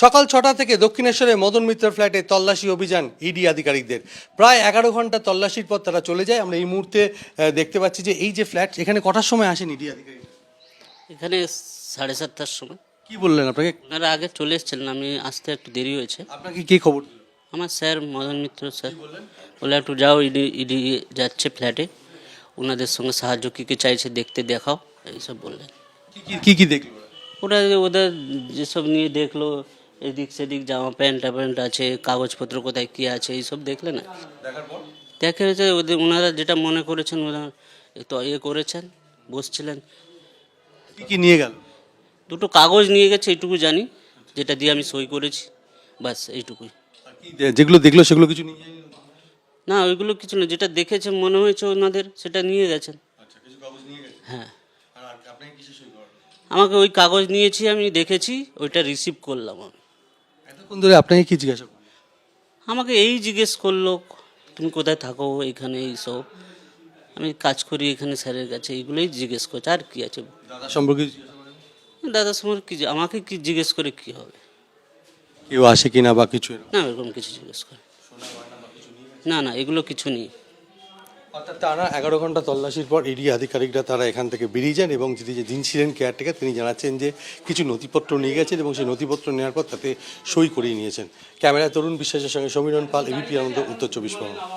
সকাল ৬টা থেকে দক্ষিণেশ্বরে মদন মিত্র ফ্ল্যাটে তল্লাশি অভিযান ইডি আধিকারিকদের। প্রায় ১১ ঘন্টা তল্লাশির পর তারা চলে যায়। আমরা এই মুহূর্তে দেখতে পাচ্ছি যে এই যে ফ্ল্যাট, এখানে কটার সময় আসেন ইডি আধিকারিক? এখানে 7:30টার সময়। কি বললেন আপনাকে? ওনারা আগে চলে এসেছিলেন, আমি আসতে একটু দেরি হয়েছে। আপনাকে কি খবর দিল? আমার স্যার মদন মিত্র স্যার বলে একটু যাও, ইডি ইডি যাচ্ছে ফ্ল্যাটে, ওনাদের সঙ্গে সাহায্য কী কী চাইছে দেখতে দেখাও, এইসব বললেন। কি দেখলো? ওরা ওদের যেসব নিয়ে দেখলো, এদিক সেদিক জামা প্যান্ট ট্যান্ট আছে, কাগজপত্র কোথায় কী আছে এইসব দেখলে না। দেখার পর দেখে হচ্ছে ওদের ওনারা যেটা মনে করেছেন ওরা তো করেছেন, বসছিলেন। কি নিয়ে গেল? দুটো কাগজ নিয়ে গেছে এইটুকু জানি, যেটা দিয়ে আমি সই করেছি, ব্যাস এইটুকুই। যেগুলো দেখলো সেগুলো কিছু নিয়ে যায়নি? না ওইগুলো কিছু না, যেটা দেখেছে মনে হয়েছে ওনাদের সেটা নিয়ে গেছেন। আচ্ছা, কিছু কাগজ নিয়ে গেছে। হ্যাঁ, আর আপনাকে কিসে সই করালো? আমাকে ওই কাগজ নিয়েছি, আমি দেখেছি, ওইটা রিসিভ করলাম আমি। এতক্ষণ ধরে আপনাকে কি জিজ্ঞাসা করলো? আমাকে এই জিজ্ঞেস করলো তুমি কোথায় থাকো, এইখানে এইসব আমি কাজ করি এখানে স্যারের কাছে, এইগুলোই জিজ্ঞেস করছে। আর কি আছে? দাদা সম্পর্কে জিজ্ঞাসা করেন? দাদার সঙ্গে কি আমাকে কি জিজ্ঞেস করে কি হবে? কেউ আসে কিনা বা কিছু এরকম? না এরকম কিছু জিজ্ঞেস করে না, না এগুলো কিছু নেই। অর্থাৎ টানা ১১ ঘন্টা তল্লাশির পর ইডি আধিকারিকরা তারা এখান থেকে বেরিয়ে যান এবং যিনি ছিলেন কেয়ারটেকার তিনি জানাচ্ছেন যে কিছু নথিপত্র নিয়ে গেছেন এবং সেই নথিপত্র নেওয়ার পর তাতে সই করিয়ে নিয়েছেন। ক্যামেরায় তরুণ বিশ্বাসের সঙ্গে সমীরণ পাল, এবিপি আনন্দ, উত্তর ২৪ পরগনা।